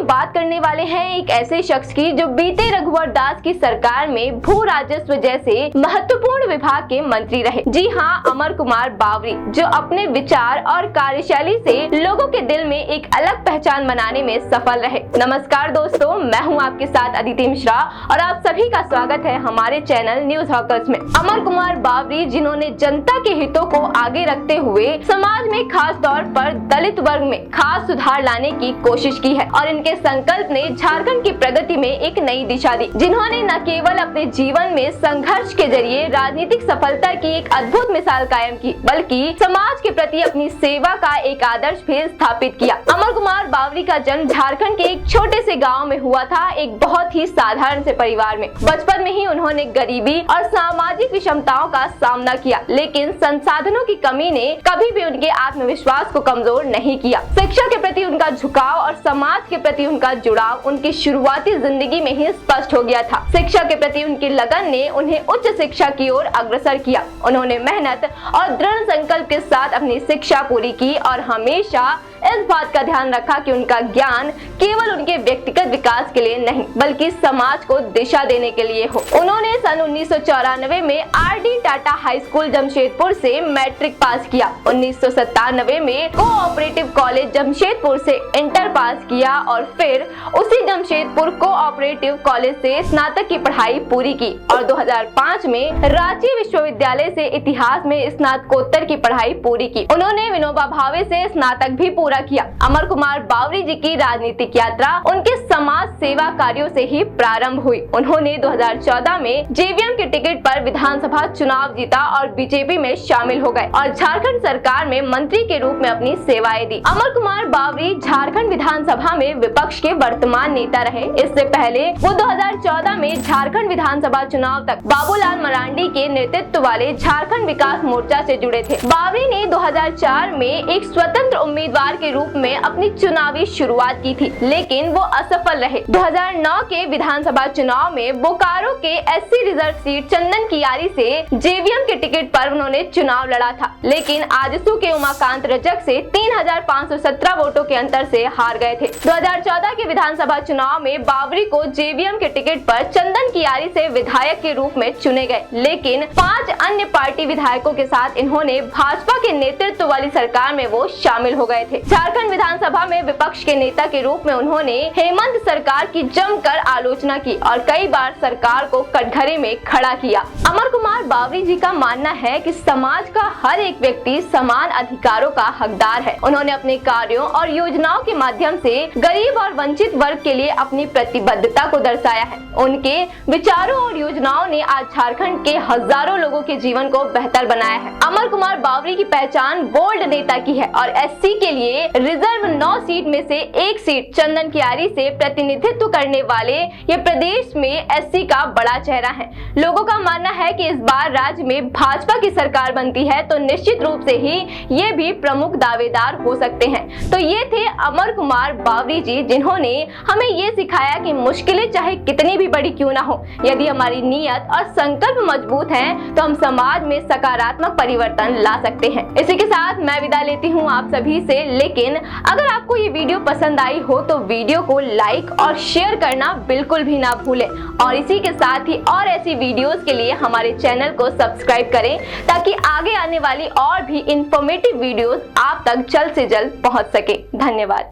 बात करने वाले हैं एक ऐसे शख्स की जो बीते रघुवर दास की सरकार में भू राजस्व जैसे महत्वपूर्ण विभाग के मंत्री रहे। जी हाँ, अमर कुमार बावरी, जो अपने विचार और कार्यशैली से लोगों के दिल में एक अलग पहचान बनाने में सफल रहे। नमस्कार दोस्तों, मैं हूँ आपके साथ अदिति मिश्रा और आप सभी का स्वागत है हमारे चैनल न्यूज हॉकर्स में। अमर कुमार बावरी, जिन्होंने जनता के हितों को आगे रखते हुए समाज में खास तौर पर दलित वर्ग में खास सुधार लाने की कोशिश की है और इनके संकल्प ने झारखंड की प्रगति में एक नई दिशा दी। जिन्होंने न केवल अपने जीवन में संघर्ष के जरिए राजनीतिक सफलता की एक अद्भुत मिसाल कायम की, बल्कि समाज के प्रति अपनी सेवा का एक आदर्श भी स्थापित किया। अमर कुमार बावरी का जन्म झारखंड के एक छोटे से गाँव में हुआ था, एक बहुत ही साधारण से परिवार में। बचपन में ही उन्होंने गरीबी और सामाजिक विषमताओं का सामना किया, लेकिन संसाधनों की कमी ने कभी भी उनके आत्मविश्वास को कमजोर नहीं किया। शिक्षा के प्रति उनका झुकाव और समाज के प्रति उनका जुड़ाव उनकी शुरुआती जिंदगी में ही स्पष्ट हो गया था। शिक्षा के प्रति उनकी लगन ने उन्हें उच्च शिक्षा की ओर अग्रसर किया। उन्होंने मेहनत और दृढ़ संकल्प के साथ अपनी शिक्षा पूरी की और हमेशा इस बात का ध्यान रखा कि उनका ज्ञान केवल उनके व्यक्तिगत विकास के लिए नहीं, बल्कि समाज को दिशा देने के लिए हो। उन्होंने सन 1994 में RD Tata high school Jamshedpur से मैट्रिक पास किया। 1997 में कोऑपरेटिव कॉलेज जमशेदपुर से इंटर पास किया और फिर उसी जमशेदपुर कोऑपरेटिव कॉलेज से स्नातक की पढ़ाई पूरी की और 2005 में रांची विश्वविद्यालय से इतिहास में स्नातकोत्तर की पढ़ाई पूरी की। उन्होंने विनोबा भावे से स्नातक भी पूरा किया। अमर कुमार बावरी जी की राजनीतिक यात्रा उनके समाज सेवा कार्यों से ही प्रारंभ हुई। उन्होंने 2014 में जेवीएम के टिकट पर विधानसभा चुनाव जीता और बीजेपी में शामिल हो गए और झारखंड सरकार में मंत्री के रूप में अपनी सेवाएं दी। अमर कुमार बावरी झारखंड विधानसभा में विपक्ष के वर्तमान नेता रहे। इससे पहले वो 2014 में झारखंड विधानसभा चुनाव तक बाबूलाल मरांडी के नेतृत्व वाले झारखंड विकास मोर्चा से जुड़े थे। बावरी ने 2004 में एक स्वतंत्र उम्मीदवार के रूप में अपनी चुनावी शुरुआत की थी, लेकिन वो असफल रहे। 2009 के विधानसभा चुनाव में बोकारो के एससी रिजर्व सीट चंदन कियारी से जेवीएम के टिकट पर उन्होंने चुनाव लड़ा था, लेकिन आजसू के उमाकांत रजक से 3517 वोटों के अंतर से हार गए थे। 2014 के विधानसभा चुनाव में बावरी को जेवीएम के टिकट पर चंदन कियारी से विधायक के रूप में चुने गए, लेकिन 5 अन्य पार्टी विधायकों के साथ इन्होंने भाजपा के नेतृत्व वाली सरकार में वो शामिल हो गए थे। झारखंड विधानसभा में विपक्ष के नेता के रूप में उन्होंने हेमंत सरकार की जमकर आलोचना की और कई बार सरकार को कटघरे में खड़ा किया। अमर कुमार बावरी जी का मानना है कि समाज का हर एक व्यक्ति समान अधिकारों का हकदार है। उन्होंने अपने कार्यों और योजनाओं के माध्यम से गरीब और वंचित वर्ग के लिए अपनी प्रतिबद्धता को दर्शाया है। उनके विचारों और योजनाओं ने आज झारखंड के हजारों लोगों के जीवन को बेहतर बनाया है। अमर कुमार बावरी की पहचान बोल्ड नेता की है और एससी के लिए रिजर्व 9 सीट में से एक सीट चंदन कियारी से प्रतिनिधित्व करने वाले ये प्रदेश में एससी का बड़ा चेहरा है। लोगों का मानना है कि इस बार राज्य में भाजपा की सरकार बनती है तो निश्चित रूप से ही ये भी प्रमुख दावेदार हो सकते हैं। तो ये थे अमर कुमार बावरी जी, जिन्होंने हमें ये सिखाया कि मुश्किलें चाहे कितनी भी बड़ी क्यों ना हो, यदि हमारी नीयत और संकल्प मजबूत है तो हम समाज में सकारात्मक परिवर्तन ला सकते हैं। इसी के साथ मैं विदा लेती हूँ आप सभी से, लेकिन अगर आपको ये वीडियो पसंद आई हो तो वीडियो को लाइक और शेयर करना बिल्कुल भी ना भूलें और इसी के साथ ही और ऐसी वीडियोस के लिए हमारे चैनल को सब्सक्राइब करें ताकि आगे आने वाली और भी इंफॉर्मेटिव वीडियोस आप तक जल्द से जल्द पहुंच सके। धन्यवाद।